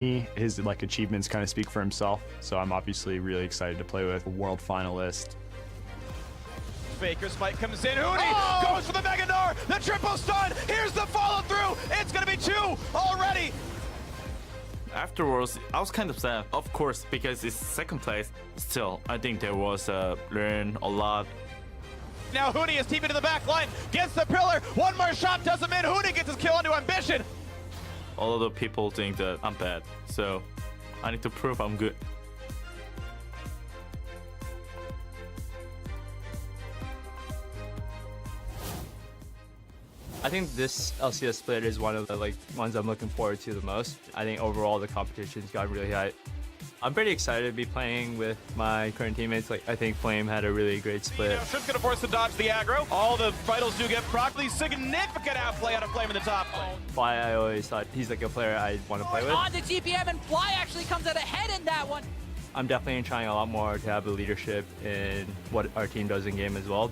His like achievements kind of speak for himself, so I'm obviously really excited to play with a world finalist. Faker's fight comes in. Huni goes for the Mega Gnar. The triple stun. Here's the follow through. It's gonna be 2 already. Afterwards, I was kind of sad, of course, because it's second place. Still, I think there was learn a lot. Now Huni is teaming to the back line, gets the pillar. One more shot does him in. Huni gets his kill onto Ambition. All of the people think that I'm bad, so I need to prove I'm good. I think this LCS split is one of the ones I'm looking forward to the most. I think overall the competition's gotten really high. I'm pretty excited to be playing with my current teammates. I think Flame had a really great split. Shrim's gonna force to dodge the aggro. All the vitals do get procced. Significant outplay out of Flame in the top lane. Fly, I always thought he's like a player I want to play with. On to GPM, and Fly actually comes out ahead in that one. I'm definitely trying a lot more to have the leadership in what our team does in game as well.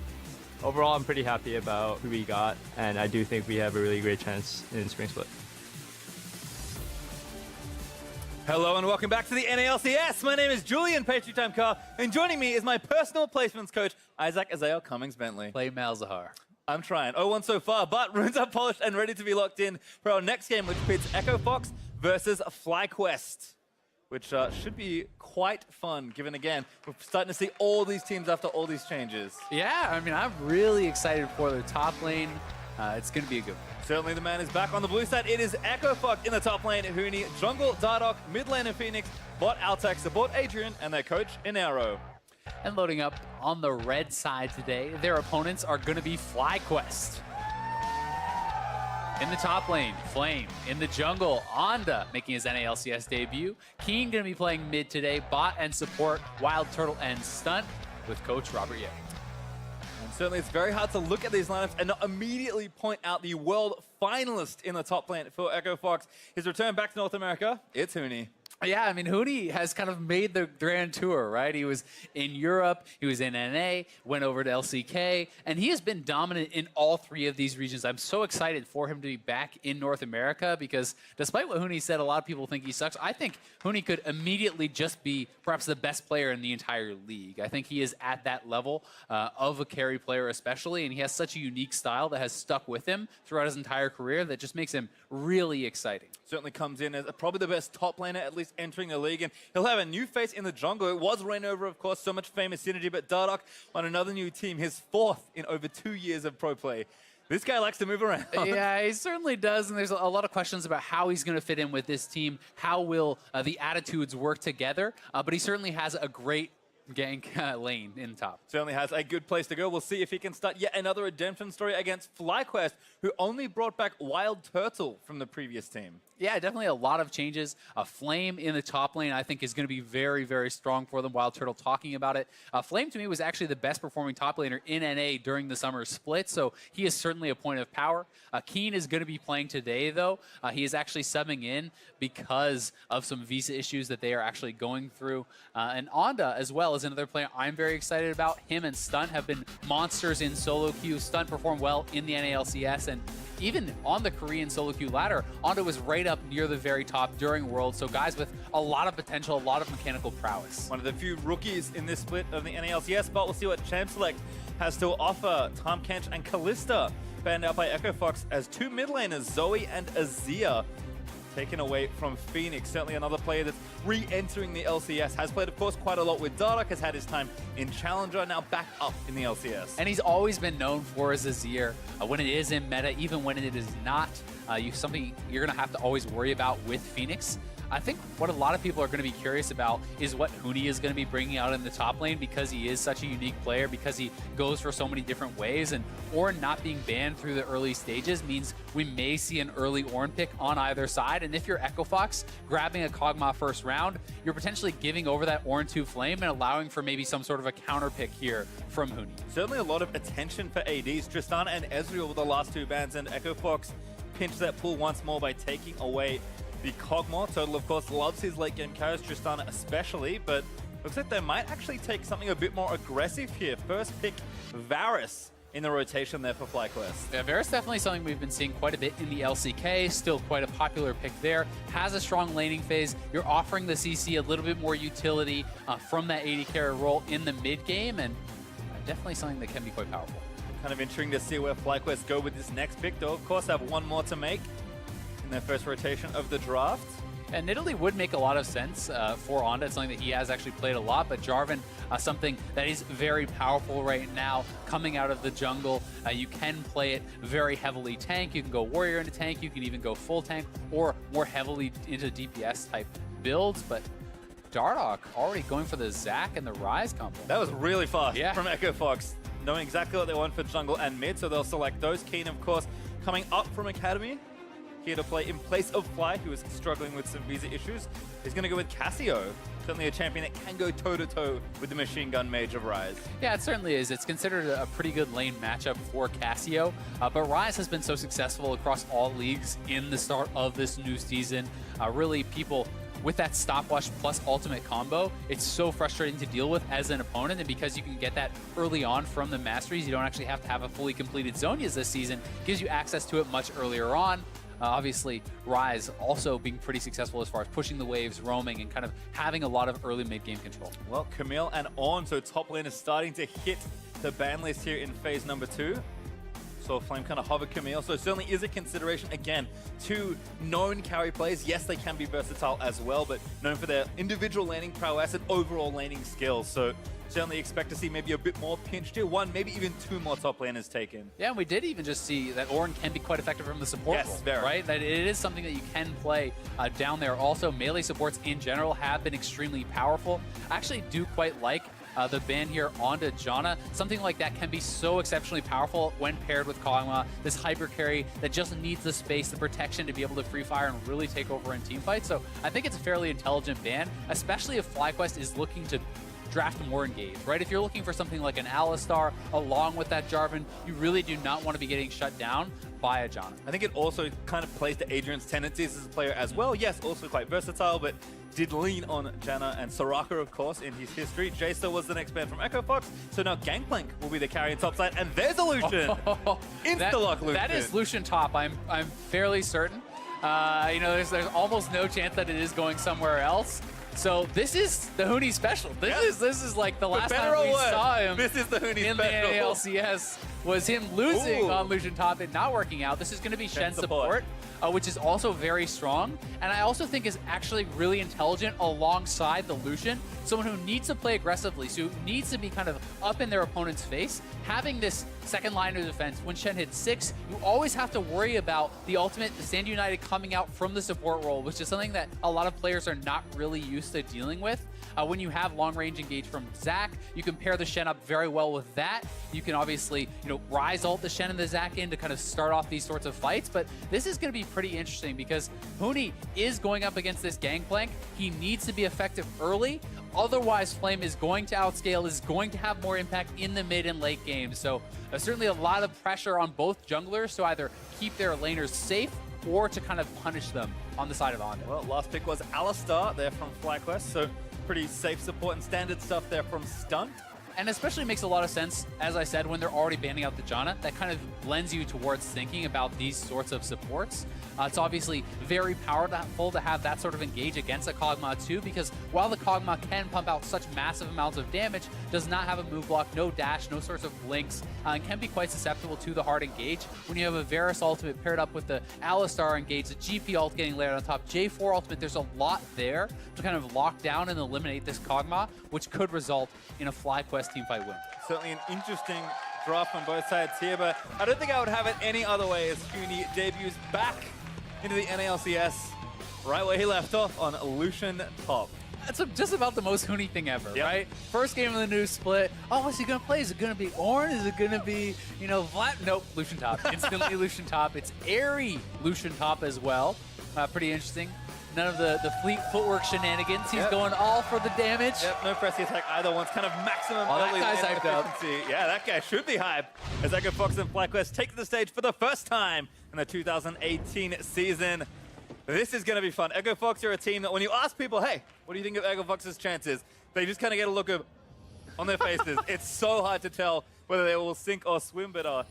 Overall, I'm pretty happy about who we got, and I do think we have a really great chance in Spring Split. Hello and welcome back to the NALCS. My name is Julian Patriot Time Car, and joining me is my personal placements coach, Isaac Azale Cummings Bentley. Play Malzahar. I'm trying. 0-1 so far, but runes are polished and ready to be locked in for our next game, which pits Echo Fox versus FlyQuest, which should be quite fun, given, again, we're starting to see all these teams after all these changes. Yeah, I mean, I'm really excited for their top lane. It's going to be a good one. Certainly the man is back on the blue side. It is Echo Fox in the top lane, Huni, jungle, Dardoch, mid lane and Phoenix, bot Altax, support Adrian, and their coach, Inaro. And loading up on the red side today, their opponents are going to be FlyQuest. In the top lane, Flame. In the jungle, Onda making his NALCS debut. Keen going to be playing mid today, bot and support, Wild Turtle and Stunt with coach Robert Ye. And certainly it's very hard to look at these lineups and not immediately point out the world finalist in the top lane for Echo Fox. His return back to North America, it's Huni. Yeah, I mean, Huni has kind of made the grand tour, right? He was in Europe, he was in NA, went over to LCK, and he has been dominant in all 3 of these regions. I'm so excited for him to be back in North America because despite what Huni said, a lot of people think he sucks. I think Huni could immediately just be perhaps the best player in the entire league. I think he is at that level of a carry player especially, and he has such a unique style that has stuck with him throughout his entire career that just makes him really exciting. Certainly comes in as probably the best top laner, at least entering the league, and he'll have a new face in the jungle. It was Rainover, of course, so much famous synergy, but Dardoch on another new team, his 4th in over 2 years of pro play. This guy likes to move around. Yeah, he certainly does, and there's a lot of questions about how he's going to fit in with this team. How will the attitudes work together? But he certainly has a great gank lane in top. Certainly has a good place to go. We'll see if he can start yet another redemption story against FlyQuest, who only brought back Wild Turtle from the previous team. Yeah, definitely a lot of changes. A Flame in the top lane, I think, is going to be very, very strong for them. Wild Turtle talking about it. Flame, to me, was actually the best performing top laner in NA during the summer split, so he is certainly a point of power. Keen is going to be playing today, though. He is actually subbing in because of some visa issues that they are actually going through. And Onda, as well, is another player I'm very excited about. Him and Stunt have been monsters in solo queue. Stunt performed well in the NALCS, and even on the Korean solo queue ladder, Onda was right up near the very top during Worlds, so guys with a lot of potential, a lot of mechanical prowess. One of the few rookies in this split of the NALCS, but we'll see what Champ Select has to offer. Tom Kench and Kalista banned out by Echo Fox as 2 mid laners, Zoe and Azir, taken away from Phoenix. Certainly another player that's re-entering the LCS. Has played, of course, quite a lot with Dardoch, has had his time in Challenger, now back up in the LCS. And he's always been known for his Azir. When it is in meta, even when it is not, something you're going to have to always worry about with Phoenix. I think what a lot of people are going to be curious about is what Huni is going to be bringing out in the top lane, because he is such a unique player, because he goes for so many different ways, and Ornn not being banned through the early stages means we may see an early Ornn pick on either side. And if you're Echo Fox grabbing a Kog'Maw first round, you're potentially giving over that Ornn to Flame and allowing for maybe some sort of a counter pick here from Huni. Certainly a lot of attention for ADs. Tristana and Ezreal were the last 2 bans, and Echo Fox pinched that pool once more by taking away the Kog'Maw. Turtle, of course, loves his late game carries, Tristana especially, but looks like they might actually take something a bit more aggressive here. First pick, Varus in the rotation there for FlyQuest. Yeah, Vera's definitely something we've been seeing quite a bit in the LCK, still quite a popular pick there. Has a strong laning phase. You're offering the CC a little bit more utility from that AD carry role in the mid game, and definitely something that can be quite powerful. Kind of intriguing to see where FlyQuest go with this next pick, though. Of course, they have one more to make in their first rotation of the draft. And Italy would make a lot of sense for Onda. It's something that he has actually played a lot, but Jarvan, something that is very powerful right now, coming out of the jungle. You can play it very heavily tank. You can go warrior into tank. You can even go full tank or more heavily into DPS type builds, but Dardoch already going for the Zac and the Ryze combo. That was really fast Yeah. from Echo Fox, knowing exactly what they want for jungle and mid, so they'll select those. Keen, of course, coming up from Academy, here to play in place of Fly, who is struggling with some visa issues. He's going to go with Cassio, certainly a champion that can go toe-to-toe with the machine gun mage of Ryze. Yeah, it certainly is. It's considered a pretty good lane matchup for Cassio, but Ryze has been so successful across all leagues in the start of this new season. Really, people with that stopwatch plus ultimate combo, it's so frustrating to deal with as an opponent, and because you can get that early on from the Masteries, you don't actually have to have a fully completed Zhonya's this season, gives you access to it much earlier on. Obviously, Ryze also being pretty successful as far as pushing the waves, roaming, and kind of having a lot of early mid-game control. Well, Camille and Ornn, so top lane is starting to hit the ban list here in phase number 2. So Flame kind of hover Camille, so it certainly is a consideration. Again, two known carry plays. Yes, they can be versatile as well, but known for their individual laning prowess and overall laning skills. So certainly expect to see maybe a bit more pinched here. One, maybe even two more top laners taken. Yeah, and we did even just see that Ornn can be quite effective from the support Yes, role, very. right? That it is something that you can play down there. Also, melee supports in general have been extremely powerful. I actually do quite like the ban here onto Janna. Something like that can be so exceptionally powerful when paired with Kog'Maw. This hyper carry that just needs the space, the protection to be able to free fire and really take over in team fights. So I think it's a fairly intelligent ban, especially if FlyQuest is looking to draft more engaged, right? If you're looking for something like an Alistar along with that Jarvan, you really do not want to be getting shut down by a Janna. I think it also kind of plays to Adrian's tendencies as a player as well. Yes, also quite versatile, but did lean on Janna and Soraka, of course, in his history. Jayster was the next ban from Echo Fox, so now Gangplank will be the carry in topside, and there's a Lucian! Insta-lock Lucian! That is Lucian top, I'm fairly certain. You know, there's almost no chance that it is going somewhere else. So this is the Huni special. This is like the last time we saw him. This is the Huni in special. the LCS was him losing Ooh. on Lucian top and not working out. This is going to be Shen support. support, which is also very strong. And I also think is actually really intelligent alongside the Lucian. Someone who needs to play aggressively, so who needs to be kind of up in their opponent's face. Having this second line of defense, when Shen hits 6, you always have to worry about the ultimate, the Stand United coming out from the support role, which is something that a lot of players are not really used to dealing with. When you have long range engage from Zac, you can pair the Shen up very well with that. You can obviously, you know, Ryze ult the Shen and the Zac in to kind of start off these sorts of fights, but this is going to be pretty interesting because Huni is going up against this Gangplank. He needs to be effective early. Otherwise, Flame is going to outscale, is going to have more impact in the mid and late game. So there's certainly a lot of pressure on both junglers to either keep their laners safe or to kind of punish them on the side of Onda. Well, last pick was Alistar there from FlyQuest, so pretty safe support and standard stuff there from Stunt. And especially makes a lot of sense, as I said, when they're already banning out the Janna. That kind of lends you towards thinking about these sorts of supports. It's obviously very powerful to have that sort of engage against a Kog'Maw too, because while the Kog'Maw can pump out such massive amounts of damage, does not have a move block, no dash, no sorts of blinks, and can be quite susceptible to the hard engage. When you have a Varus ultimate paired up with the Alistar engage, the GP ult getting layered on top, J4 ultimate, there's a lot there to kind of lock down and eliminate this Kog'Maw, which could result in a FlyQuest teamfight win. Certainly an interesting draft on both sides here, but I don't think I would have it any other way as Huni debuts back into the NALCS right where he left off on Lucian top. That's just about the most Huni thing ever, Yep. right? First game of the new split. Oh, what's he going to play? Is it going to be Ornn? Is it going to be, you know, Vlad? Nope, Lucian top. Instantly Lucian top. It's airy Lucian top as well. Pretty interesting. None of the fleet footwork shenanigans. He's going all for the damage. Yep, no pressy attack either. One's kind of maximum Oh, that early guy's lane hyped up. efficiency. Yeah, that guy should be hyped. As Echo Fox and FlyQuest take the stage for the first time in the 2018 season. This is going to be fun. Echo Fox are a team that when you ask people, hey, what do you think of Echo Fox's chances? They just kind of get a look of on their faces. It's so hard to tell whether they will sink or swim, but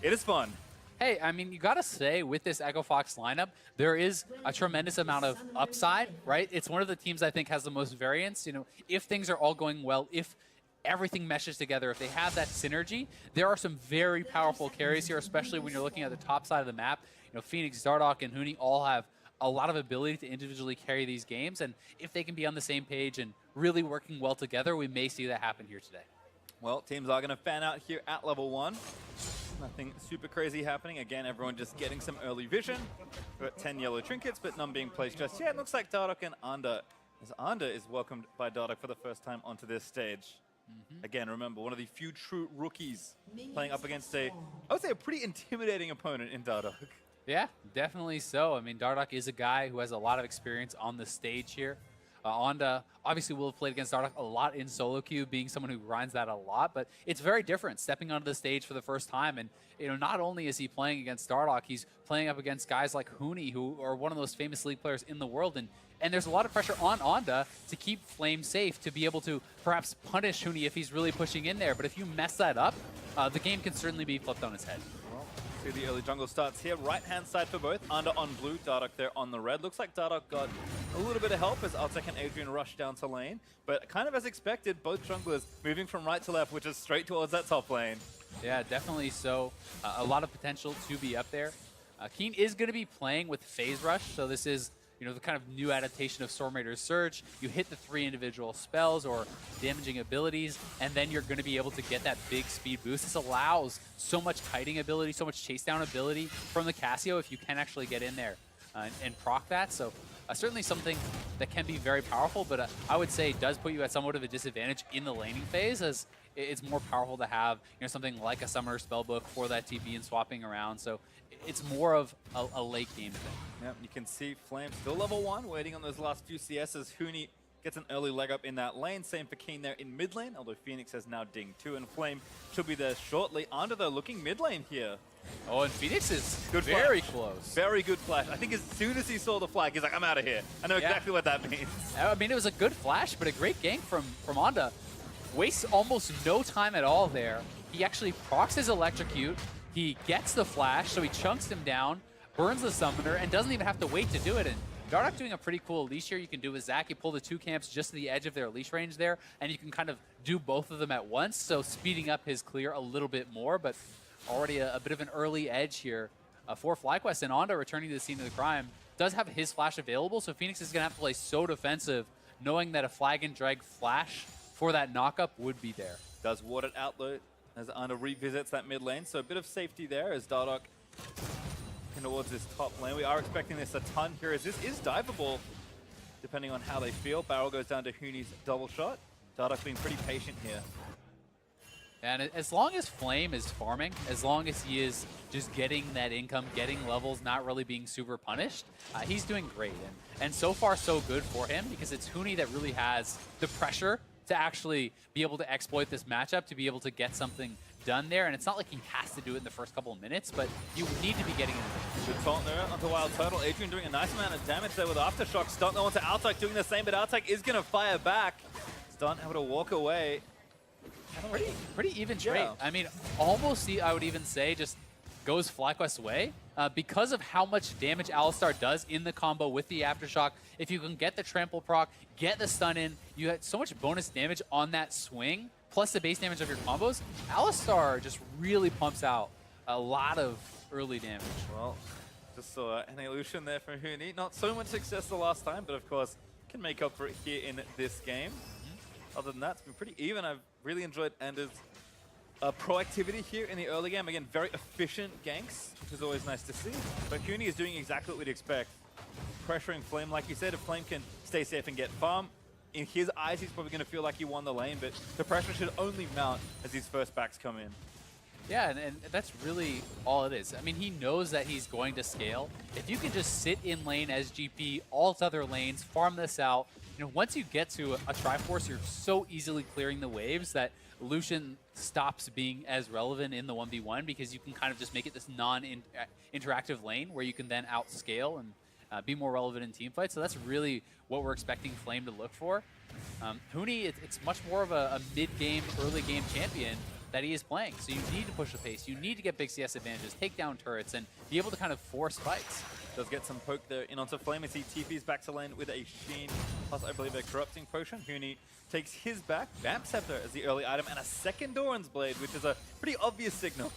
it is fun. Hey, I mean, you gotta say, with this Echo Fox lineup, there is a tremendous amount of upside, right? It's one of the teams I think has the most variance. You know, if things are all going well, if everything meshes together, if they have that synergy, there are some very powerful carries here, especially when you're looking at the top side of the map. You know, Phoenix, Dardoch, and Huni all have a lot of ability to individually carry these games, and if they can be on the same page and really working well together, we may see that happen here today. Well, teams are going to fan out here at level 1. Nothing super crazy happening. Again, everyone just getting some early vision. We've got 10 yellow trinkets, but none being placed just yet. It looks like Dardoch and Anda, as Anda is welcomed by Dardoch for the first time onto this stage. Again, remember, one of the few true rookies playing up against I would say, a pretty intimidating opponent in Dardoch. Yeah, definitely so. I mean, Dardoch is a guy who has a lot of experience on the stage here. Onda obviously will have played against Dardoch a lot in solo queue, being someone who grinds that a lot, but it's very different stepping onto the stage for the first time. And, you know, not only is he playing against Dardoch, he's playing up against guys like Huni, who are one of the most famous League players in the world. And there's a lot of pressure on Onda to keep Flame safe, to be able to perhaps punish Huni if he's really pushing in there. But if you mess that up, the game can certainly be flipped on its head. See the early jungle starts here. Right-hand side for both. Anda on blue, Dardoch there on the red. Looks like Dardoch got a little bit of help as Altek and Adrian rush down to lane. But kind of as expected, both junglers moving from right to left, which is straight towards that top lane. Yeah, definitely so. A lot of potential to be up there. Keen is going to be playing with Phase Rush, so this is, you know, the kind of new adaptation of Storm Raider's Surge. You hit the 3 individual spells or damaging abilities, and then you're going to be able to get that big speed boost. This allows so much kiting ability, so much chase down ability from the Casio if you can actually get in there and proc that. So certainly something that can be very powerful, but I would say does put you at somewhat of a disadvantage in the laning phase, as it's more powerful to have, you know, something like a Summoner Spellbook for that TP and swapping around. So it's more of a late game thing. Yep, you can see Flame still level 1, waiting on those last few CSs. Huni gets an early leg up in that lane. Same for Keen there in mid lane, although Phoenix has now dinged too, and Flame should be there shortly. Under though, looking mid lane here. Oh, and Phoenix is Good very flash. close. Very good flash. I think as soon as he saw the flag, he's like, I'm out of here. I know exactly what that means. I mean, it was a good flash, but a great gank from Onda. Wastes almost no time at all there. He actually procs his electrocute. He gets the flash, so he chunks him down, burns the summoner, and doesn't even have to wait to do it. And Dardoch doing a pretty cool leash here. You can do with Zac. You pull the 2 camps just to the edge of their leash range there, and you can kind of do both of them at once, so speeding up his clear a little bit more, but already a bit of an early edge here for FlyQuest. And Onda, returning to the scene of the crime, does have his flash available, so Phoenix is going to have to play so defensive, knowing that a flag and drag flash for that knockup would be there. Does ward it out though, as Anda revisits that mid lane, so a bit of safety there as Dardoch towards this top lane. We are expecting this a ton here, as this is diveable, depending on how they feel. Barrel goes down to Huni's double shot. Dardoch being pretty patient here. And as long as Flame is farming, as long as he is just getting that income, getting levels, not really being super punished, he's doing great. And so far, so good for him, because it's Huni that really has the pressure to actually be able to exploit this matchup, to be able to get something done there. And it's not like he has to do it in the first couple of minutes, but you need to be getting into Good taunt there onto Wild Turtle. Adrian doing a nice amount of damage there with Aftershock. Stunt onto Altek doing the same, but Altek is going to fire back. Stunt able to walk away. Pretty even trade. Yeah. I mean, almost, I would even say, just goes FlyQuest's way. Because of how much damage Alistar does in the combo with the Aftershock, if you can get the trample proc, get the stun in, you had so much bonus damage on that swing, plus the base damage of your combos. Alistar just really pumps out a lot of early damage. Well, just saw an illusion there from Huni. Not so much success the last time, but of course can make up for it here in this game. Other than that, it's been pretty even. I've really enjoyed Ender's proactivity here in the early game. Again, very efficient ganks, which is always nice to see. But Huni is doing exactly what we'd expect. Pressuring Flame, like you said. If Flame can stay safe and get farm, in his eyes, he's probably going to feel like he won the lane, but the pressure should only mount as these first backs come in. Yeah, and that's really all it is. I mean, he knows that he's going to scale. If you can just sit in lane as GP, alt other lanes, farm this out, you know, once you get to a Triforce, you're so easily clearing the waves that Lucian stops being as relevant in the 1v1, because you can kind of just make it this non-interactive lane where you can then outscale and be more relevant in team fights. So that's really what we're expecting Flame to look for. Huni, it's much more of a mid-game, early-game champion that he is playing. So you need to push the pace. You need to get big CS advantages, take down turrets, and be able to kind of force fights. Does get some poke there in onto Flame as he TP's back to lane with a Sheen, plus I believe a Corrupting Potion. Huni takes his back, Vamp Scepter as the early item, and a second Doran's Blade, which is a pretty obvious signal.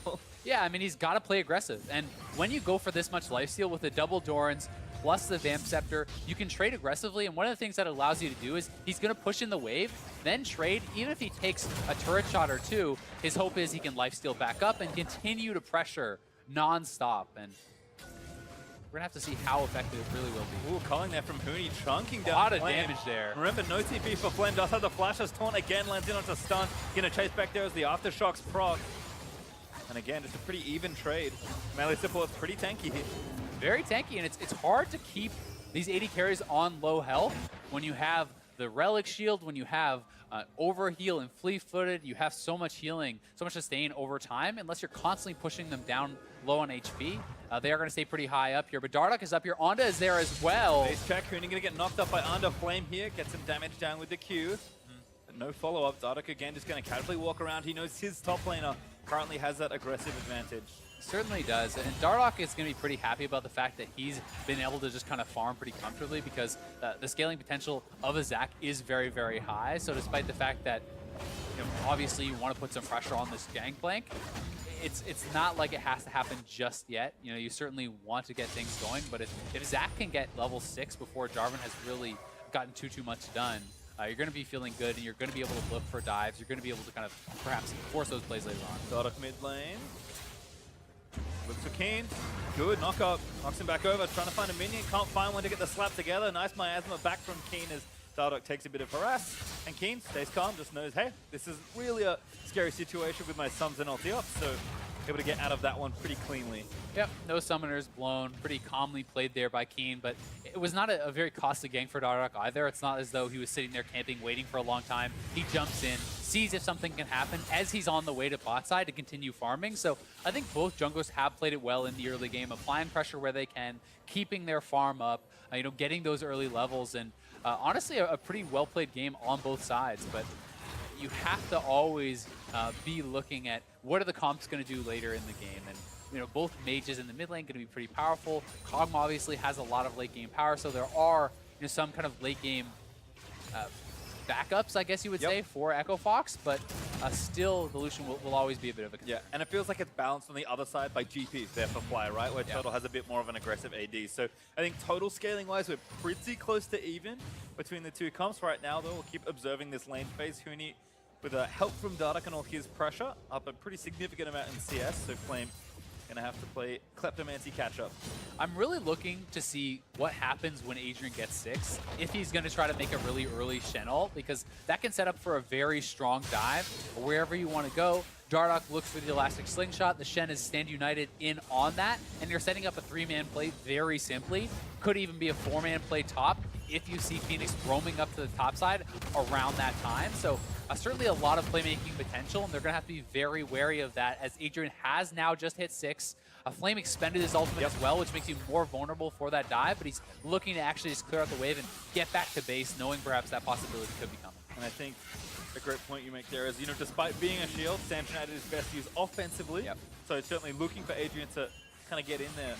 Yeah, I mean, he's got to play aggressive. And when you go for this much lifesteal with the double Dorans plus the Vamp Scepter, you can trade aggressively. And one of the things that allows you to do is he's going to push in the wave, then trade. Even if he takes a turret shot or two, his hope is he can lifesteal back up and continue to pressure non-stop. And we're going to have to see how effective it really will be. Ooh, calling there from Huni, chunking down A lot of Flame. damage there. Remember, no TP for Flame, does have the flash as Taunt again, lands in onto stun. Gonna chase back there as the Aftershocks proc. And again, just a pretty even trade. Melee support's pretty tanky here. Very tanky, and it's hard to keep these 80 carries on low health when you have the Relic Shield, when you have overheal and fleet-footed. You have so much healing, so much sustain over time, unless you're constantly pushing them down low on HP. They are going to stay pretty high up here, but Dardoch is up here. Onda is there as well. Base check, Huni gonna get knocked up by Under Flame here, get some damage down with the Q. But no follow-up. Dardoch again just gonna casually walk around. He knows his top laner currently has that aggressive advantage. Certainly does, and Dardoch is going to be pretty happy about the fact that he's been able to just kind of farm pretty comfortably because the scaling potential of a Zac is very, very high. So despite the fact that, you know, obviously you want to put some pressure on this Gangplank, it's not like it has to happen just yet. You know, you certainly want to get things going, but if Zac can get level 6 before Jarvan has really gotten too much done, you're going to be feeling good, and you're going to be able to look for dives. You're going to be able to kind of perhaps force those plays later on. Dardoch mid lane. Looks for Keen. Good knock up. Knocks him back over. Trying to find a minion. Can't find one to get the slap together. Nice miasma back from Keen as Dardoch takes a bit of harass. And Keen stays calm, just knows, hey, this is really a scary situation with my sums and ulti up. So able to get out of that one pretty cleanly. Yep, no summoners blown. Pretty calmly played there by Keen, but it was not a very costly gank for Dardoch either. It's not as though he was sitting there camping, waiting for a long time. He jumps in, sees if something can happen as he's on the way to bot side to continue farming. So I think both junglers have played it well in the early game, applying pressure where they can, keeping their farm up, you know, getting those early levels, and honestly a pretty well-played game on both sides. But you have to always be looking at what are the comps going to do later in the game. And you know, both mages in the mid lane going to be pretty powerful. Kog'Maw obviously has a lot of late game power, so there are, you know, some kind of late game backups, I guess you would say, for Echo Fox, but still the Lucian will always be a bit of a concern. Yeah, and it feels like it's balanced on the other side by GP there for Fly, right? Where Total has a bit more of an aggressive AD. So I think total scaling-wise, we're pretty close to even between the two comps right now, though. We'll keep observing this lane phase. Huni, with help from Dardoch and all his pressure, up a pretty significant amount in CS, so Flame gonna have to play Kleptomancy catch-up. I'm really looking to see what happens when Adrian gets 6, if he's gonna try to make a really early Shen ult, because that can set up for a very strong dive wherever you want to go. Dardoch looks for the Elastic Slingshot, the Shen is stand united in on that, and you're setting up a 3-man play very simply. Could even be a 4-man play top if you see Phoenix roaming up to the top side around that time. So certainly a lot of playmaking potential, and they're going to have to be very wary of that, as Adrian has now just hit 6. Flame expended his ultimate as well, which makes you more vulnerable for that dive, but he's looking to actually just clear out the wave and get back to base, knowing perhaps that possibility could be coming. And I think a great point you make there is, you know, despite being a shield, Stand United is best used offensively. So it's certainly looking for Adrian to kind of get in there.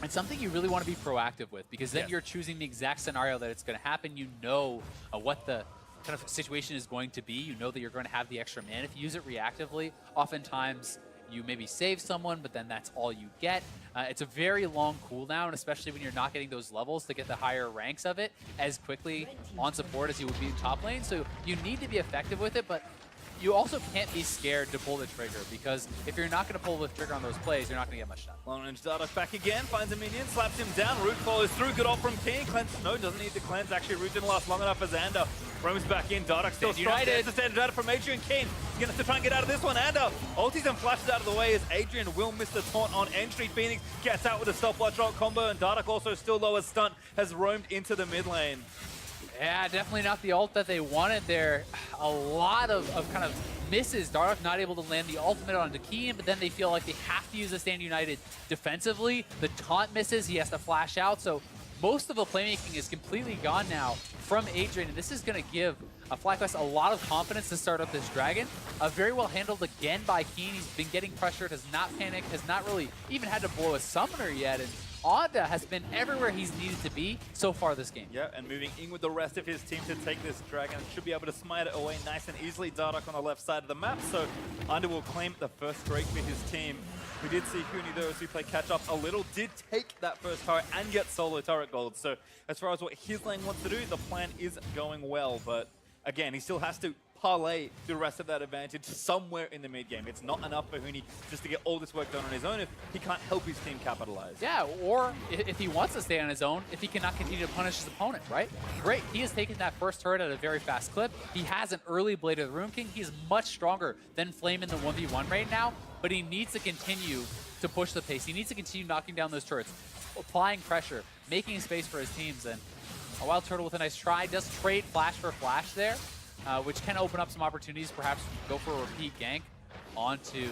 And something you really want to be proactive with, because then you're choosing the exact scenario that it's going to happen. You know what the kind of situation is going to be. You know that you're going to have the extra mana. If you use it reactively, oftentimes you maybe save someone, but then that's all you get. It's a very long cooldown, especially when you're not getting those levels to get the higher ranks of it as quickly on support as you would be in top lane. So you need to be effective with it, but you also can't be scared to pull the trigger, because if you're not going to pull the trigger on those plays, you're not going to get much done. Long range Dardoch back again, finds a minion, slaps him down, Root follows through, good ult from King. Cleanse, no, doesn't need to cleanse, actually Root didn't last long enough as Ander roams back in. Dardoch still strong, there's a Stand United from Adrian. Keen, he's going to have to try and get out of this one. Ander ultis and flashes out of the way as Adrian will miss the taunt on entry. Phoenix gets out with a stopwatch ult combo, and Dardoch also still low as stunt, has roamed into the mid lane. Yeah, definitely not the ult that they wanted there. A lot of kind of misses. Dardoch not able to land the ultimate onto Keen, but then they feel like they have to use the Stand United defensively. The taunt misses, he has to flash out, so most of the playmaking is completely gone now from Adrian, and this is going to give FlyQuest a lot of confidence to start up this Dragon. Very well handled again by Keen. He's been getting pressured, has not panicked, has not really even had to blow a summoner yet, and Onda has been everywhere he's needed to be so far this game. Yeah, and moving in with the rest of his team to take this Dragon. Should be able to smite it away nice and easily. Dardoch on the left side of the map, so Under will claim the first break for his team. We did see Huni, though, as we play catch-up a little, did take that first turret and get solo turret gold. So as far as what his lane wants to do, the plan is going well. But again, he still has to parlay the rest of that advantage somewhere in the mid game. It's not enough for Huni just to get all this work done on his own if he can't help his team capitalize. Yeah, or if he wants to stay on his own, if he cannot continue to punish his opponent, right? Great, he has taken that first turret at a very fast clip. He has an early Blade of the Rune King. He is much stronger than Flame in the 1v1 right now, but he needs to continue to push the pace. He needs to continue knocking down those turrets, applying pressure, making space for his teams, and a Wild Turtle with a nice try does trade flash for flash there, which can open up some opportunities, perhaps go for a repeat gank onto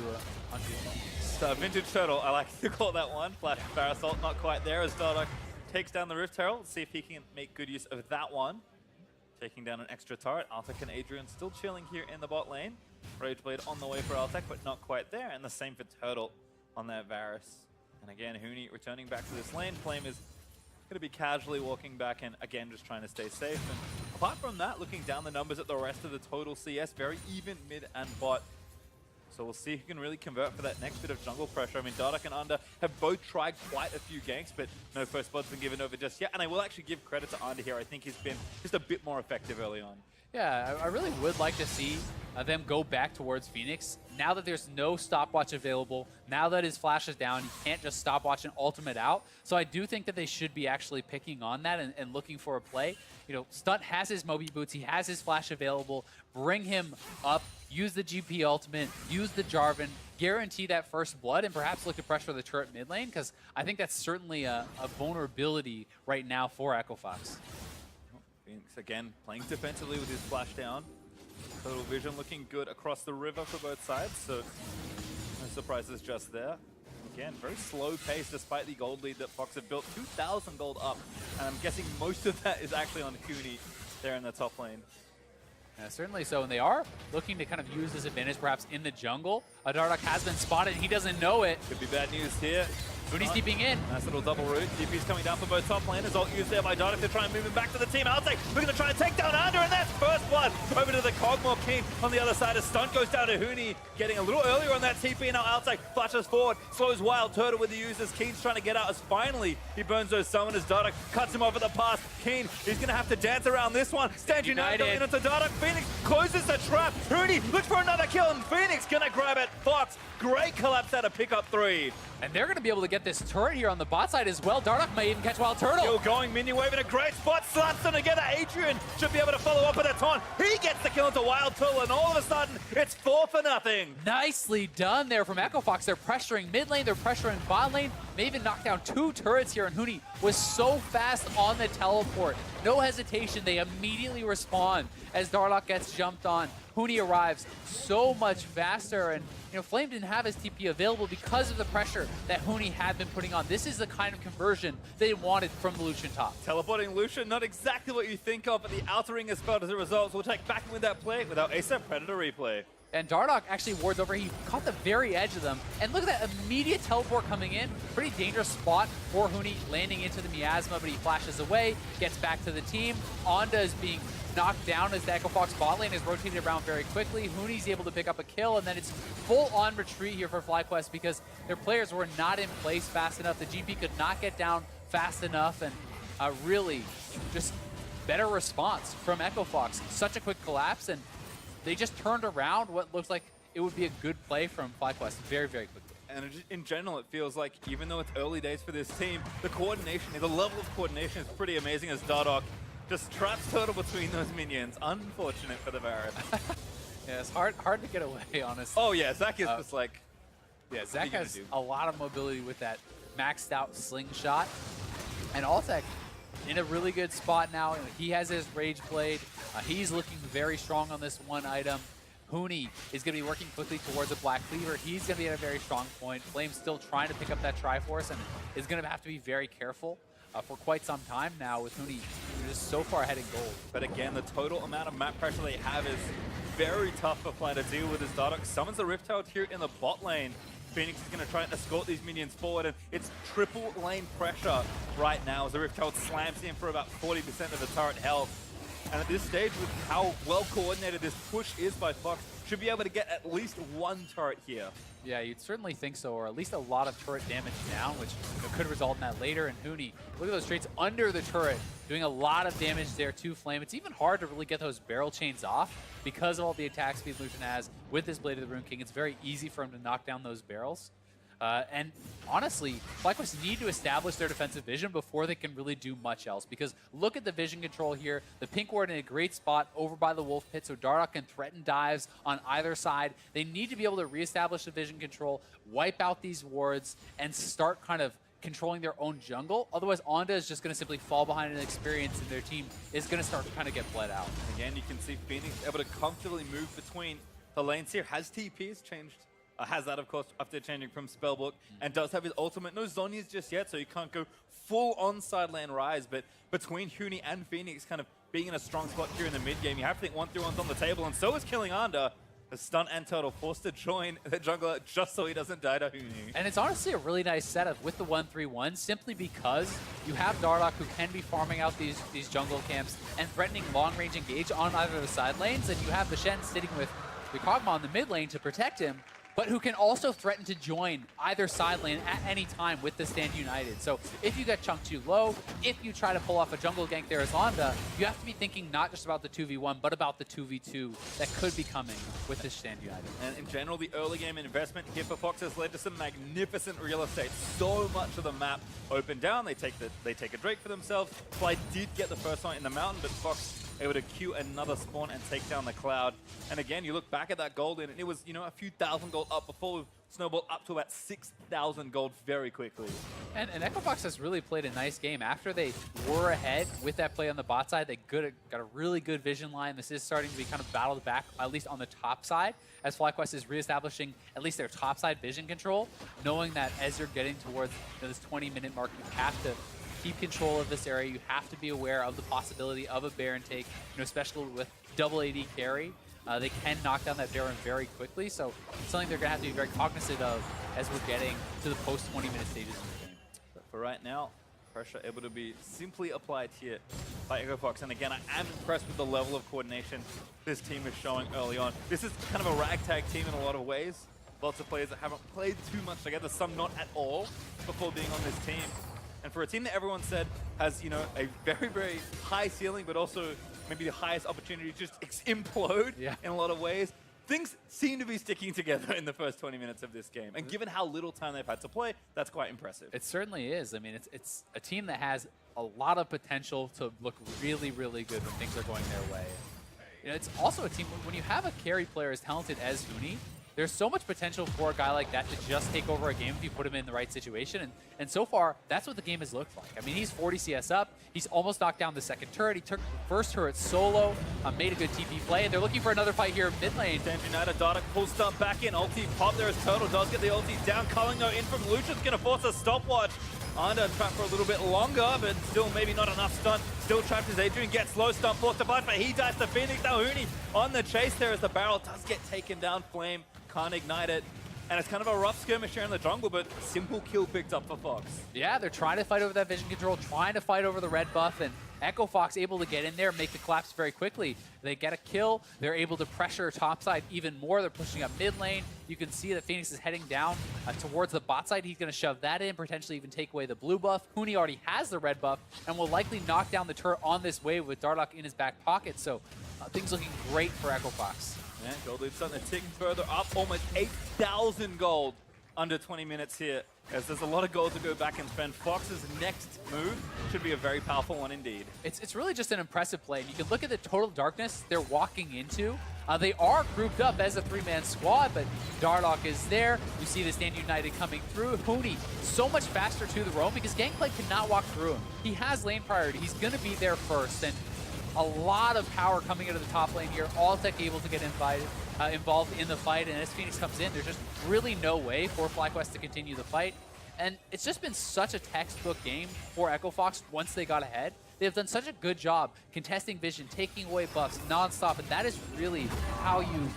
Vintage Turtle, I like to call that one. Flash Parasol, not quite there as Dardoch takes down the Rift Herald. See if he can make good use of that one. Taking down an extra turret. Artek and Adrian still chilling here in the bot lane. Rage Blade on the way for Artek, but not quite there. And the same for Turtle on that Varus. And again, Huni returning back to this lane. Flame is going to be casually walking back and again just trying to stay safe. And apart from that, looking down the numbers at the rest of the total CS, very even mid and bot. So we'll see who can really convert for that next bit of jungle pressure. I mean, Dardoch and Under have both tried quite a few ganks, but no first blood's been given over just yet. And I will actually give credit to Under here. I think he's been just a bit more effective early on. Yeah, I really would like to see them go back towards Phoenix. Now that there's no stopwatch available, now that his flash is down, you can't just stopwatch and ultimate out. So I do think that they should be actually picking on that and looking for a play. You know, Stunt has his Moby Boots, he has his flash available. Bring him up, use the GP ultimate, use the Jarvan, guarantee that first blood, and perhaps look to pressure the turret mid lane, because I think that's certainly a vulnerability right now for Echo Fox. Phoenix again playing defensively with his flash down. Total vision looking good across the river for both sides, so no surprises just there. Again, very slow pace despite the gold lead that Fox have built. 2,000 gold up, and I'm guessing most of that is actually on Huni there in the top lane. Yeah, certainly so, and they are looking to kind of use this advantage perhaps in the jungle. Dardoch has been spotted, he doesn't know it. Could be bad news here. Huni's deeping in. Nice little double root. DP's coming down for both top laners. Ult used there by Dardoch to try and move him back to the team. Outside, looking to try and take down Under, and that's first blood over to the Cogmore King on the other side. A stunt goes down to Huni, getting a little earlier on that TP. Now outside, flashes forward, slows Wild Turtle with the users. Keen's trying to get out as finally he burns those summoners. Dardoch cuts him off at the pass. Keen, he's going to have to dance around this one. Stand United going into Dardoch. Phoenix closes the trap. Huni looks for another kill, and Phoenix going to grab it. Fox, great collapse out of pick up 3. And they're going to be able to get this turret here on the bot side as well. Dardoch may even catch Wild Turtle. Still going, minion wave in a great spot. Slats them together. Adrian should be able to follow up with a taunt. He gets the kill into Wild Turtle, and all of a sudden, it's 4-0. Nicely done there from Echo Fox. They're pressuring mid lane, they're pressuring bot lane. They even knocked down 2 turrets here, and Huni was so fast on the teleport. No hesitation, they immediately respond as Dardoch gets jumped on. Huni arrives so much faster, and you know, Flame didn't have his TP available because of the pressure that Huni had been putting on. This is the kind of conversion they wanted from the Lucian top. Teleporting Lucian, not exactly what you think of, but the outer ring is felt as a result. So we'll take back with that play without ASAP Predator replay. And Dardoch actually wards over. He caught the very edge of them. And look at that immediate teleport coming in. Pretty dangerous spot for Huni, landing into the miasma, but he flashes away, gets back to the team. Onda is being knocked down as the Echo Fox bot lane is rotated around very quickly. Huni's able to pick up a kill, and then it's full-on retreat here for FlyQuest because their players were not in place fast enough. The GP could not get down fast enough, and really just better response from Echo Fox. Such a quick collapse, and they just turned around what looks like it would be a good play from FlyQuest very, very quickly. And in general, it feels like even though it's early days for this team, the coordination, the level of coordination is pretty amazing as Dardoch just traps Turtle between those minions. Unfortunate for the Varus. Yeah, it's hard to get away, honestly. Oh yeah, Zach is just like... Yeah, Zach has a lot of mobility with that maxed out slingshot. And Altek in a really good spot now. He has his Rage Blade. He's looking very strong on this one item. Huni is going to be working quickly towards a Black Cleaver. He's going to be at a very strong point. Flame's still trying to pick up that Triforce and is going to have to be very careful for quite some time now, with Huni just so far ahead in gold. But again, the total amount of map pressure they have is very tough for Fly to deal with as Dardoch summons the Rift Herald here in the bot lane. Phoenix is going to try and escort these minions forward, and it's triple lane pressure right now as the Rift Herald slams in for about 40% of the turret health. And at this stage, with how well coordinated this push is by Fox, should be able to get at least one turret here. Yeah, you'd certainly think so, or at least a lot of turret damage down, which could result in that later. And Huni, look at those trades under the turret, doing a lot of damage there to Flame. It's even hard to really get those barrel chains off because of all the attack speed Lucian has with this Blade of the Rune King. It's very easy for him to knock down those barrels. And honestly, FlyQuest need to establish their defensive vision before they can really do much else. Because look at the vision control here. The Pink Ward in a great spot over by the Wolf Pit, so Dardoch can threaten dives on either side. They need to be able to reestablish the vision control, wipe out these wards, and start kind of controlling their own jungle. Otherwise, Onda is just going to simply fall behind in experience, and their team is going to start to kind of get bled out. Again, you can see Phoenix able to comfortably move between the lanes here. Has TPs changed? Has that, of course, after changing from Spellbook, and does have his ultimate. No Zhonya's just yet, so you can't go full on side lane rise, but between Huni and Phoenix kind of being in a strong spot here in the mid game, you have to think 1-3-1's on the table, and so is killing Under. The Stunt and Turtle forced to join the jungler just so he doesn't die to Huni. And it's honestly a really nice setup with the 1-3-1, simply because you have Dardoch who can be farming out these jungle camps and threatening long-range engage on either of the side lanes, and you have the Shen sitting with the Kog'Maw in the mid lane to protect him, but who can also threaten to join either side lane at any time with the Stand United. So if you get chunked too low, if you try to pull off a jungle gank there as Onda, you have to be thinking not just about the 2v1, but about the 2v2 that could be coming with this Stand United. And in general, the early game investment here for Fox has led to some magnificent real estate. So much of the map opened down. They take a Drake for themselves. Fly did get the first one in the mountain, but Fox able to queue another spawn and take down the Cloud. And again, you look back at that gold, and it was, a few thousand gold up before we've snowballed up to about 6,000 gold very quickly. And Echo Fox has really played a nice game. After they were ahead with that play on the bot side, they got a really good vision line. This is starting to be kind of battled back, at least on the top side, as FlyQuest is reestablishing at least their top side vision control, knowing that as you're getting towards this 20-minute mark, you have to keep control of this area. You have to be aware of the possibility of a Baron take, especially with double AD carry. They can knock down that Baron very quickly, so it's something they're going to have to be very cognizant of as we're getting to the post 20-minute stages of the game. But for right now, pressure able to be simply applied here by Echo Fox. And again, I am impressed with the level of coordination this team is showing early on. This is kind of a ragtag team in a lot of ways. Lots of players that haven't played too much together, some not at all, before being on this team. And for a team that everyone said has, a very, very high ceiling, but also maybe the highest opportunity to just implode in a lot of ways, things seem to be sticking together in the first 20 minutes of this game. And given how little time they've had to play, that's quite impressive. It certainly is. I mean, it's a team that has a lot of potential to look really, really good when things are going their way. It's also a team, when you have a carry player as talented as Huni, there's so much potential for a guy like that to just take over a game if you put him in the right situation. And so far, that's what the game has looked like. I mean, he's 40 CS up. He's almost knocked down the second turret. He took the first turret solo, made a good TP play, and they're looking for another fight here in mid lane. Stand United, Dardoch pulls stuff back in. Ulti pop there as Turtle does get the ulti down. Cullingo in from Lucian's going to force a stopwatch. Under trapped for a little bit longer, but still maybe not enough stun. Still trapped as Adrian gets low stun forced to bite, but he dies to Phoenix. Now Huni on the chase there as the barrel does get taken down. Flame can't ignite it. And it's kind of a rough skirmish here in the jungle, but simple kill picked up for Fox. Yeah, they're trying to fight over that vision control, trying to fight over the red buff, and Echo Fox able to get in there, make the collapse very quickly. They get a kill. They're able to pressure topside even more. They're pushing up mid lane. You can see that Phoenix is heading down towards the bot side. He's going to shove that in, potentially even take away the blue buff. Huni already has the red buff and will likely knock down the turret on this wave with Dardoch in his back pocket. So things looking great for Echo Fox. Yeah, gold lead's starting to tick further up, almost 8,000 gold under 20 minutes here, as there's a lot of gold to go back and spend. Fox's next move should be a very powerful one indeed. It's really just an impressive play. And you can look at the total darkness they're walking into. They are grouped up as a three-man squad, but Dardoch is there. You see the Stand United coming through. Huni so much faster to the roam because Gangplank cannot walk through him. He has lane priority. He's going to be there first. And a lot of power coming into the top lane here. All Tech able to get involved in the fight. And as Phoenix comes in, there's just really no way for FlyQuest to continue the fight. And it's just been such a textbook game for Echo Fox once they got ahead. They've done such a good job contesting vision, taking away buffs nonstop, and that is really how you,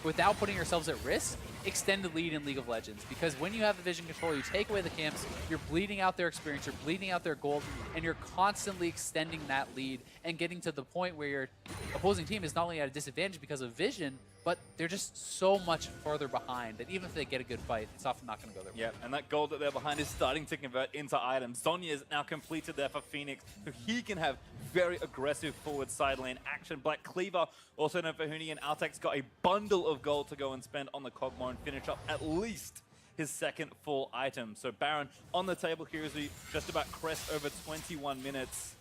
without putting yourselves at risk, extend the lead in League of Legends. Because when you have the vision control, you take away the camps, you're bleeding out their experience, you're bleeding out their gold, and you're constantly extending that lead and getting to the point where your opposing team is not only at a disadvantage because of vision, but they're just so much further behind that even if they get a good fight, it's often not going to go their way. Yeah, and that gold that they're behind is starting to convert into items. Zhonya is now completed there for Phoenix, so he can have very aggressive forward side lane action. Black Cleaver, also known for Huni, and Altec's got a bundle of gold to go and spend on the Kog'Maw and finish up at least his second full item. So Baron on the table here as we just about crest over 21 minutes.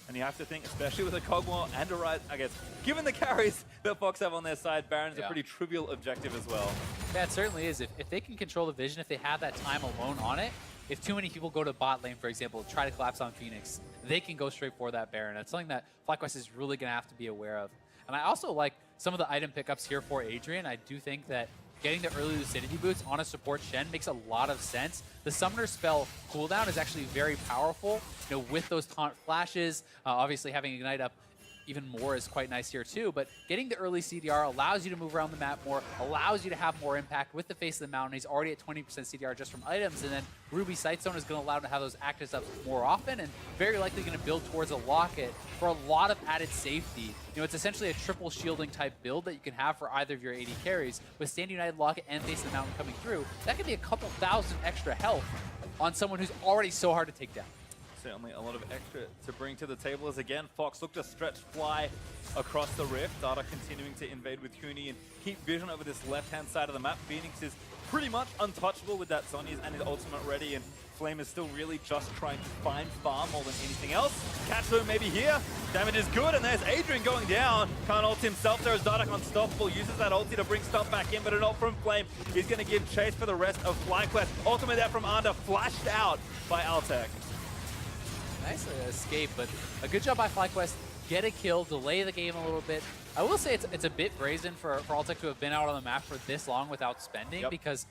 And you have to think, especially with a Kog'Maw and a Ryze, I guess, given the carries that Fox have on their side, Baron is a pretty trivial objective as well. Yeah, it certainly is. If they can control the vision, if they have that time alone on it, if too many people go to bot lane, for example, try to collapse on Phoenix, they can go straight for that Baron. That's something that FlyQuest is really going to have to be aware of. And I also like some of the item pickups here for Adrian. I do think that getting the early Lucidity boots on a support Shen makes a lot of sense. The Summoner spell cooldown is actually very powerful, you know, with those taunt flashes. Obviously, having Ignite up even more is quite nice here too, but getting the early CDR allows you to move around the map more, allows you to have more impact with the face of the mountain. He's already at 20% CDR just from items, and then Ruby Sightstone is going to allow him to have those actives up more often, and very likely going to build towards a locket for a lot of added safety. You know, it's essentially a triple shielding type build that you can have for either of your AD carries. With Stand United, Locket, and Face of the Mountain coming through, that could be a couple thousand extra health on someone who's already so hard to take down. Certainly a lot of extra to bring to the table as again Fox look to stretch Fly across the rift. Data continuing to invade with Huni and keep vision over this left-hand side of the map. Phoenix is pretty much untouchable with that Sonya's and his ultimate ready, and Flame is still really just trying to find farm more than anything else. Catch Zone maybe here. Damage is good, and there's Adrian going down. Can't ult himself there as Dardoch unstoppable. Uses that ulti to bring stuff back in, but an ult from Flame. He's going to give chase for the rest of FlyQuest. Ultimate there from Under, flashed out by Altec. Nice escape, but a good job by FlyQuest. Get a kill, delay the game a little bit. I will say it's a bit brazen for Altec to have been out on the map for this long without spending, because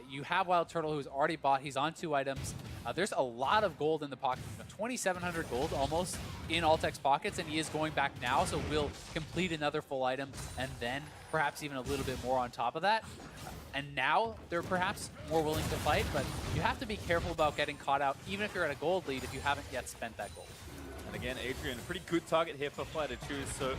you have Wild Turtle who's already bought. He's on 2 items. There's a lot of gold in the pocket, 2,700 gold almost in Altec's pockets, and he is going back now, so we'll complete another full item and then perhaps even a little bit more on top of that. And now they're perhaps more willing to fight, but you have to be careful about getting caught out, even if you're at a gold lead, if you haven't yet spent that gold. And again, Adrian, pretty good target here for Fly to choose, so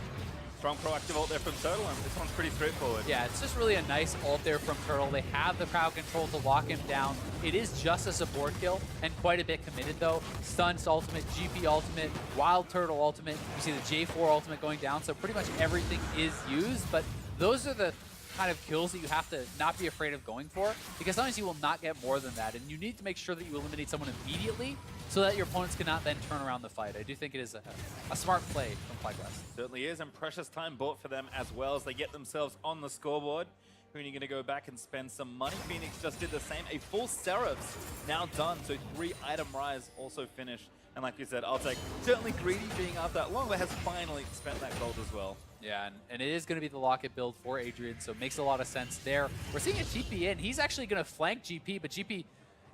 strong proactive ult there from Turtle, and this one's pretty straightforward. Yeah, it's just really a nice ult there from Turtle. They have the crowd control to lock him down. It is just a support kill, and quite a bit committed though. Stunts ultimate, GP ultimate, Wild Turtle ultimate. You see the J4 ultimate going down, so pretty much everything is used, but those are the kind of kills that you have to not be afraid of going for, because sometimes you will not get more than that, and you need to make sure that you eliminate someone immediately so that your opponents cannot then turn around the fight. I do think it is a smart play from FlyQuest. Certainly is, and precious time bought for them as well as they get themselves on the scoreboard. Huni going to go back and spend some money. Phoenix just did the same. A full Seraphs now done, so 3 item Rise also finished. And like you said, Altec certainly greedy being out that long, but has finally spent that gold as well. Yeah, and it is going to be the Locket build for Adrian, so it makes a lot of sense there. We're seeing a TP in. He's actually going to flank GP, but GP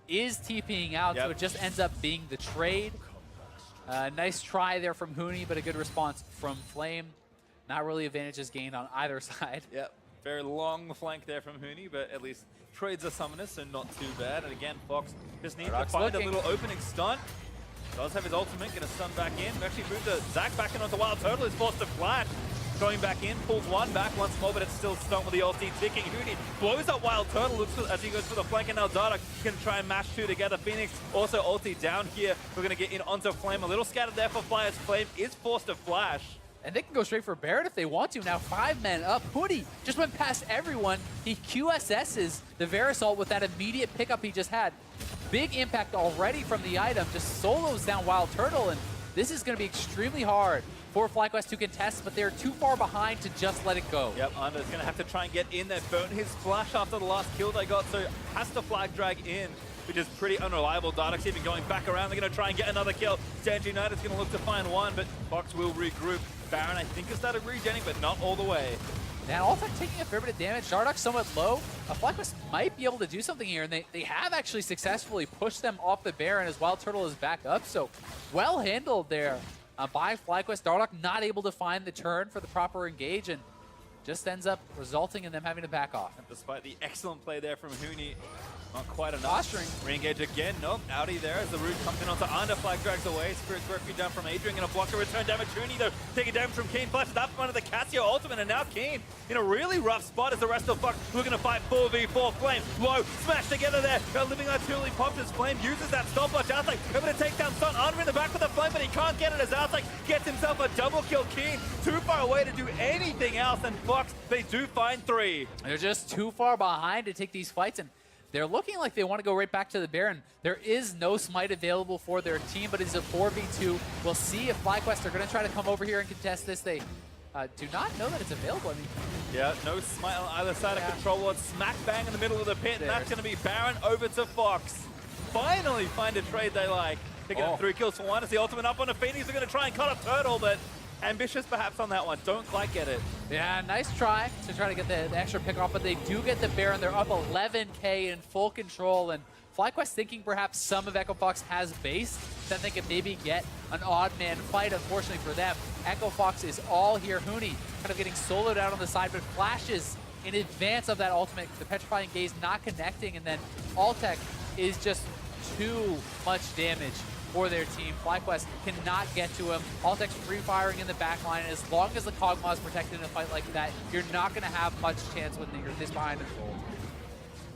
is TPing out, so it just ends up being the trade. Nice try there from Huni, but a good response from Flame. Not really advantages gained on either side. Yep, very long flank there from Huni, but at least trades a summoner, so not too bad. And again, Fox just needs to find a little opening stunt. Does have his ultimate, going to stun back in. We actually moved the Zac back in onto Wild Turtle, is forced to flash. Going back in, pulls one back once more, but it's still stunned with the ulti ticking. Huni blows up Wild Turtle, looks as he goes for the flank, and now Dardoch can try and mash 2 together. Phoenix also ulti down here. We're going to get in onto Flame. A little scattered there for Fly as Flame is forced to flash. And they can go straight for Barrett if they want to. Now 5 men up. Hoodie just went past everyone. He QSS's the Verisol with that immediate pickup he just had. Big impact already from the item. Just solos down Wild Turtle, and this is going to be extremely hard for FlyQuest to contest, but they're too far behind to just let it go. Yep, Under's going to have to try and get in there. Burn his flash after the last kill they got, so has to flag drag in, which is pretty unreliable. Dardoch's even going back around. They're going to try and get another kill. Stand United's going to look to find one, but Fox will regroup. Baron, I think, has started regenning, but not all the way. Now, Altec taking a fair bit of damage. Dardoch somewhat low. FlyQuest might be able to do something here, and they have actually successfully pushed them off the Baron as Wild Turtle is back up. So, well handled there by FlyQuest. Dardoch not able to find the turn for the proper engage, and just ends up resulting in them having to back off. And despite the excellent play there from Huni, not quite enough. Posturing. Re-engage again. Nope. Outie there as the root comes in onto Under. Flag drags away. Spirit's Refuge down from Adrian. Gonna block a return damage. Huni though taking damage from Keen. Flashes up one of the Casio ultimate. And now Keen in a really rough spot as the rest of Fox looking to fight 4v4. Flame low. Smashed together there. Living Artillery pops his Flame. Uses that stopwatch. Outside able to take down Sun. Under in the back with the Flame, but he can't get it as Outside gets himself a double kill. Keen too far away to do anything else. And Fox, they do find 3. They're just too far behind to take these fights, and they're looking like they want to go right back to the Baron. There is no smite available for their team, but it's a 4v2. We'll see if FlyQuest are going to try to come over here and contest this. They do not know that it's available. I mean, yeah, no smite on either side of Control Ward. Smack bang in the middle of the pit, and that's going to be Baron over to Fox. Finally find a trade they like. Picking up 3 kills for 1 as the ultimate up on the Phoenix. They're going to try and cut a Turtle, but ambitious perhaps on that one. Don't quite get it. yeah, nice try to try to get the extra pick off, but they do get the Baron. They're up 11k in full control, and FlyQuest thinking perhaps some of Echo Fox has base, that they could maybe get an odd man fight. Unfortunately for them, Echo Fox is all here. Huni kind of getting soloed out on the side, but flashes in advance of that ultimate. The Petrifying Gaze not connecting, and then Altec is just too much damage for their team. FlyQuest cannot get to him. Altec's free firing in the back line, and as long as the Kog'Maw is protected in a fight like that, you're not going to have much chance when you're this behind in gold.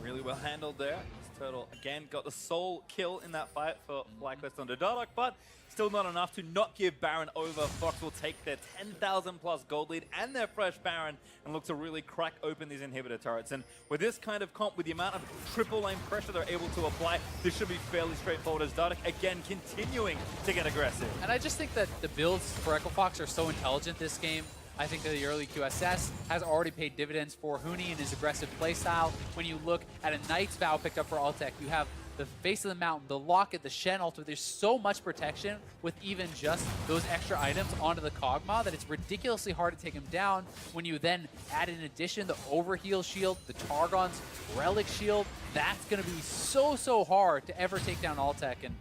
Really well handled there. This Turtle again got the sole kill in that fight for FlyQuest on Dardoch, but still not enough to not give Baron over. Fox will take their 10,000 plus gold lead and their fresh Baron and look to really crack open these inhibitor turrets. And with this kind of comp, with the amount of triple lane pressure they're able to apply, this should be fairly straightforward as Dardoch again continuing to get aggressive. And I just think that the builds for Echo Fox are so intelligent this game. I think that the early QSS has already paid dividends for Huni and his aggressive playstyle. When you look at a Knight's Vow picked up for Altec, you have the Face of the Mountain, the Locket, the Shen ultimate. There's so much protection with even just those extra items onto the Kog'Maw that it's ridiculously hard to take him down. When you then add in addition the Overheal shield, the Targon's Relic shield, that's going to be so hard to ever take down Altec. And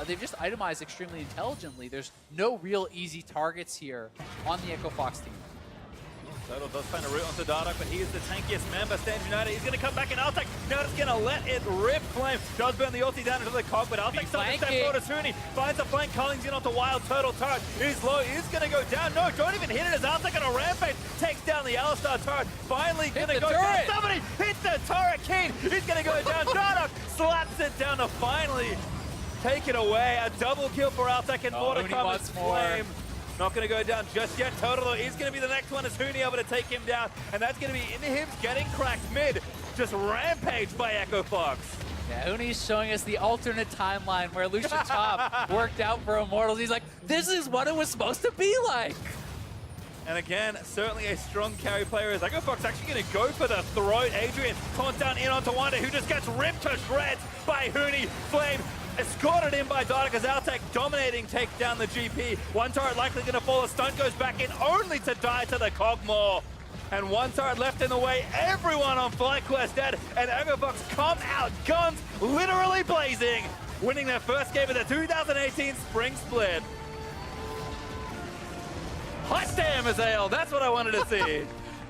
they've just itemized extremely intelligently. There's no real easy targets here on the Echo Fox team. Turtle does find a route onto Dardoch, but he is the tankiest member. Stands United, he's going to come back in Altec. Now it's going to let it rip. Flame does burn the ulti down into the Cog, but Altec starts to step forward as Huni finds a flank. Collins in onto Wild Turtle. Turret is low, is going to go down. No, don't even hit it as Altec on a rampage takes down the Alistar turret. Finally going to go down. Somebody hit the turret. Keen is going to go down. Dardoch slaps it down to finally take it away. A double kill for Altec and more to come as Flame. Not going to go down just yet. Turtle is going to be the next one as Huni able to take him down. And that's going to be into him getting cracked mid. Just rampaged by Echo Fox. Yeah, Huni's showing us the alternate timeline where Lucian Top worked out for Immortals. He's like, this is what it was supposed to be like. And again, certainly a strong carry player as Echo Fox actually going to go for the throat. Adrian taunts down in onto Wanda, who just gets ripped to shreds by Huni. Flame escorted in by Dardoch as Altec dominating takes down the GP. One turret likely going to fall. A stunt goes back in only to die to the Kog'Maw. And one turret left in the way. Everyone on FlyQuest dead. And Echo Fox come out guns literally blazing, winning their first game of the 2018 Spring Split. Hot damn, Azael. That's what I wanted to see.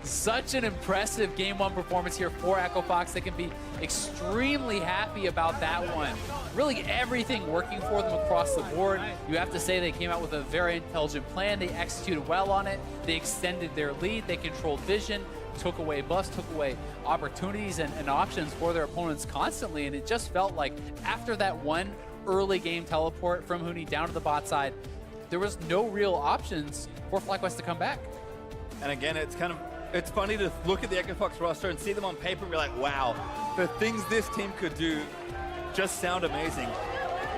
Such an impressive Game 1 performance here for Echo Fox. They can be extremely happy about that one. Really everything working for them across the board. You have to say they came out with a very intelligent plan. They executed well on it. They extended their lead. They controlled vision, took away buffs, took away opportunities and options for their opponents constantly. And it just felt like after that one early game teleport from Huni down to the bot side, there was no real options for FlyQuest to come back. And again, it's funny to look at the Echo Fox roster and see them on paper and be like, wow, the things this team could do just sound amazing.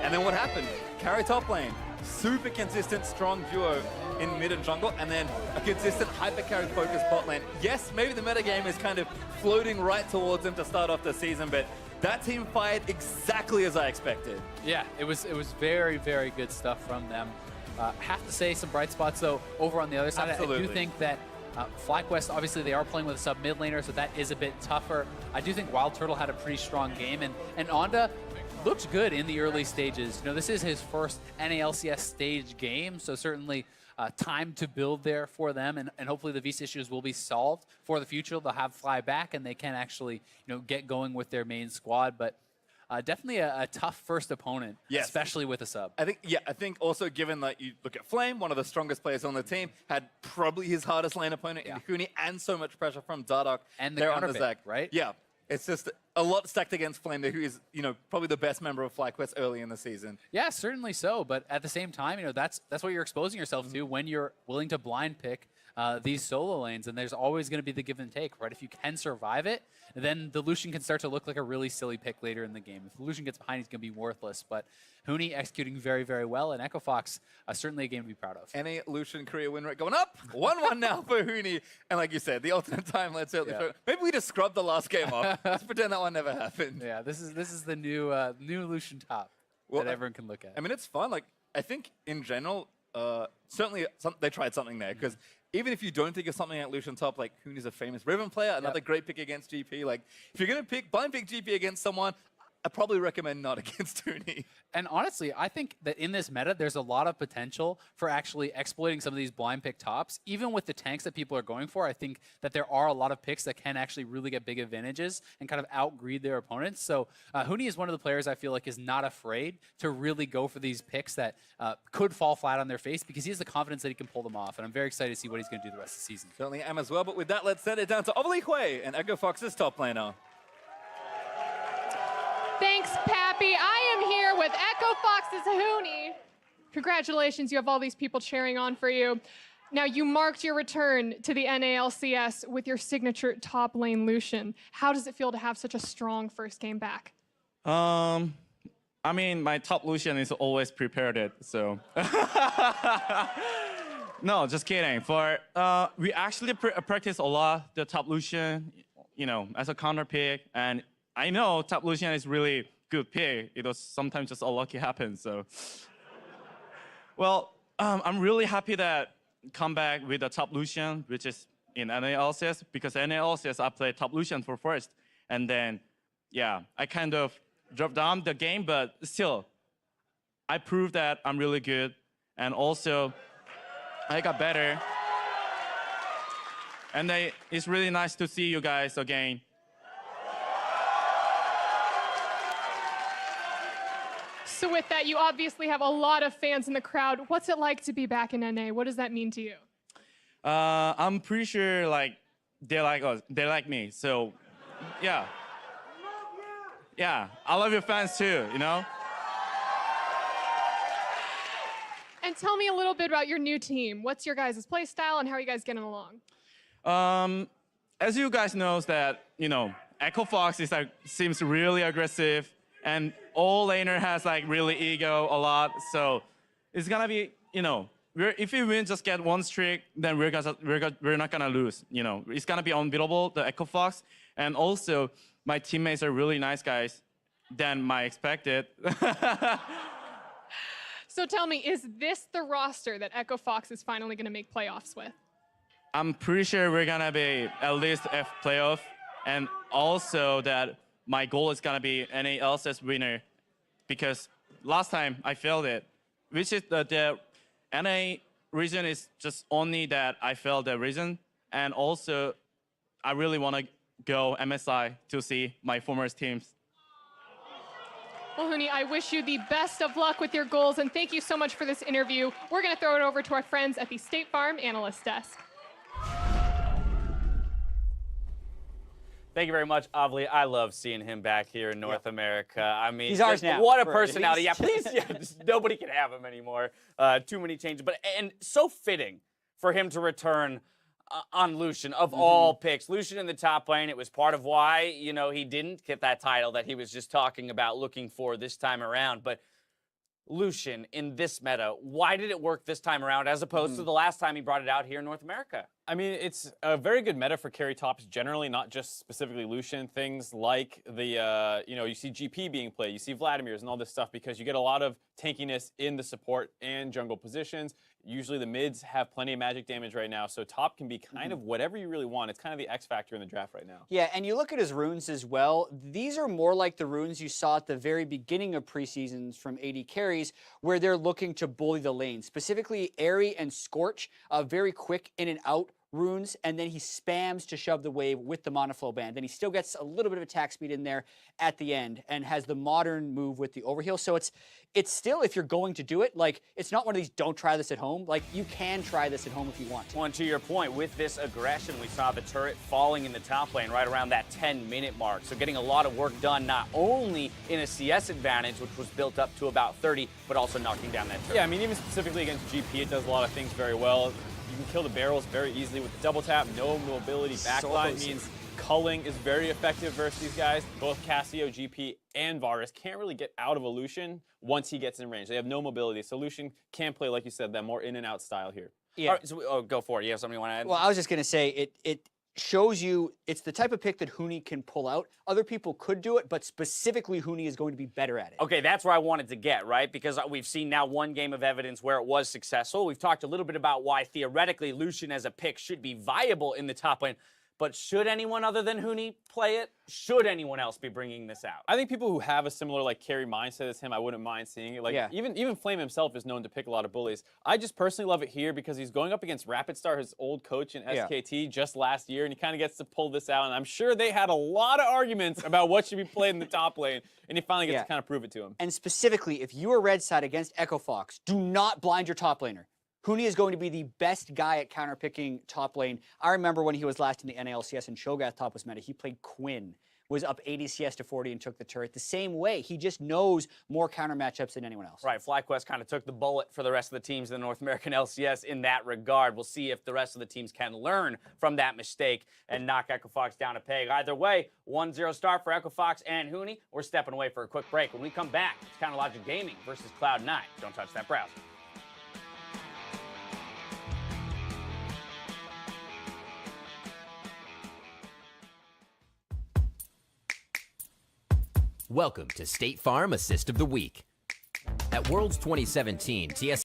And then what happened? Carry top lane, super consistent, strong duo in mid and jungle, and then a consistent hyper carry focused bot lane. Yes, maybe the metagame is kind of floating right towards them to start off the season, but that team fired exactly as I expected. Yeah, it was very good stuff from them. Have to say some bright spots, though, over on the other side. Absolutely. I do think that FlyQuest, obviously, they are playing with a sub mid laner, so that is a bit tougher. I do think Wild Turtle had a pretty strong game, and Onda looked good in the early stages. You know, this is his first NALCS stage game, so certainly time to build there for them, and hopefully the VC issues will be solved for the future. They'll have Fly back, and they can actually, you know, get going with their main squad, but definitely a tough first opponent, Yes. especially with a sub. I think also given that you look at Flame, one of the strongest players on the team, had probably his hardest lane opponent in Huni, and so much pressure from Dardoch. And the there counter on pick, Zach. right? Yeah. It's just a lot stacked against Flame there, who is, you know, probably the best member of FlyQuest early in the season. Yeah, certainly so. But at the same time, you know, that's what you're exposing yourself to when you're willing to blind pick these solo lanes. And there's always going to be the give and take, right? If you can survive it, then the Lucian can start to look like a really silly pick later in the game. If the Lucian gets behind, he's going to be worthless. But Huni executing very, very well, and Echo Fox, certainly a game to be proud of. Any Lucian career win rate going up. 1-1 now for Huni. And like you said, the alternate timeline certainly. Yeah. Maybe we just scrubbed the last game off. Let's pretend that one never happened. Yeah, this is the new Lucian top Well, that everyone can look at. I mean, it's fun. Like, I think in general, certainly they tried something there, because even if you don't think of something at Lucian top, like Huni's a famous Riven player, another great pick against GP. Like, if you're gonna blind pick GP against someone, I probably recommend not against Huni. And honestly, I think that in this meta, there's a lot of potential for actually exploiting some of these blind pick tops. Even with the tanks that people are going for, I think that there are a lot of picks that can actually really get big advantages and kind of outgreed their opponents. So Huni is one of the players I feel like is not afraid to really go for these picks that could fall flat on their face, because he has the confidence that he can pull them off. And I'm very excited to see what he's going to do the rest of the season. Certainly am as well. But with that, let's send it down to FlyQuest and Echo Fox's top laner. Thanks, Pappy. I am here with Echo Fox's Huni. Congratulations, you have all these people cheering on for you. Now, you marked your return to the NALCS with your signature top lane Lucian. How does it feel to have such a strong first game back? I mean, my top Lucian is always prepared, so. No, just kidding. We actually practice a lot the top Lucian, you know, as a counter pick, and I know top Lucian is really good pick. It was sometimes just a lucky happens. So, well, I'm really happy that come back with the top Lucian, which is in NALCS, because NALCS I played top Lucian for first, and then yeah, I kind of dropped down the game, but still, I proved that I'm really good, and also I got better, and it's really nice to see you guys again. So with that, you obviously have a lot of fans in the crowd. What's it like to be back in NA? What does that mean to you? I'm pretty sure like they like us, they like me. So, yeah. Yeah, I love your fans too, you know? And tell me a little bit about your new team. What's your guys' play style and how are you guys getting along? As you guys know that, you know, Echo Fox seems really aggressive, and all laner has like really ego a lot. So it's gonna be, you know, if we win just get one streak, then we're not gonna lose. You know, it's gonna be unbeatable, the Echo Fox. And also, my teammates are really nice guys than I expected. So tell me, is this the roster that Echo Fox is finally gonna make playoffs with? I'm pretty sure we're gonna be at least F playoff, and also that my goal is gonna be NALCS winner, because last time I failed it, which is the NA reason is just only that I failed the reason, and also I really want to go MSI to see my former teams. Well, Huni, I wish you the best of luck with your goals, and thank you so much for this interview. We're gonna throw it over to our friends at the State Farm Analyst Desk. Thank you very much, Avli. I love seeing him back here in North America. I mean, he's ours now. What a personality. Yeah, please, nobody can have him anymore. Too many changes. And so fitting for him to return on Lucian, of all picks. Lucian in the top lane, it was part of why, you know, he didn't get that title that he was just talking about looking for this time around. But Lucian in this meta? Why did it work this time around as opposed to the last time he brought it out here in North America? I mean, it's a very good meta for carry tops generally, not just specifically Lucian. Things like the, you see GP being played, you see Vladimir's and all this stuff because you get a lot of tankiness in the support and jungle positions. Usually the mids have plenty of magic damage right now, so top can be kind of whatever you really want. It's kind of the X factor in the draft right now. Yeah, and you look at his runes as well. These are more like the runes you saw at the very beginning of preseasons from AD carries, where they're looking to bully the lane. Specifically, Airy and Scorch, very quick in and out runes, and then he spams to shove the wave with the Monoflow Band. Then he still gets a little bit of attack speed in there at the end and has the modern move with the overheal. So it's still, if you're going to do it, like, it's not one of these don't try this at home. Like, you can try this at home if you want to. Well, and to your point, with this aggression, we saw the turret falling in the top lane right around that 10-minute mark. So getting a lot of work done, not only in a CS advantage, which was built up to about 30, but also knocking down that turret. Yeah, I mean, even specifically against GP, it does a lot of things very well. You can kill the barrels very easily with the double tap. No mobility backline means culling is very effective versus these guys. Both Cassio, GP, and Varus can't really get out of a Lucian once he gets in range. They have no mobility. So Lucian can play, like you said, that more in and out style here. Yeah. All right, so, go for it. You have something you want to add? Well, I was just going to say, it shows you it's the type of pick that Huni can pull out. Other people could do it, but specifically Huni is going to be better at it. Okay, that's where I wanted to get, right? Because we've seen now one game of evidence where it was successful. We've talked a little bit about why theoretically Lucian as a pick should be viable in the top lane. But should anyone other than Huni play it? Should anyone else be bringing this out? I think people who have a similar like carry mindset as him, I wouldn't mind seeing it. Like even Flame himself is known to pick a lot of bullies. I just personally love it here because he's going up against Rapid Star, his old coach in SKT just last year, and he kind of gets to pull this out. And I'm sure they had a lot of arguments about what should be played in the top lane, and he finally gets to kind of prove it to him. And specifically, if you are red side against Echo Fox, do not blind your top laner. Huni is going to be the best guy at counterpicking top lane. I remember when he was last in the NALCS and Shogath top was meta, he played Quinn, was up 80 CS to 40 and took the turret the same way. He just knows more counter matchups than anyone else. Right, FlyQuest kind of took the bullet for the rest of the teams in the North American LCS in that regard. We'll see if the rest of the teams can learn from that mistake and knock Echo Fox down a peg. Either way, 1-0 start for Echo Fox and Huni. We're stepping away for a quick break. When we come back, it's Counterlogic Gaming versus Cloud9. Don't touch that browser. Welcome to State Farm Assist of the Week. At Worlds 2017, TS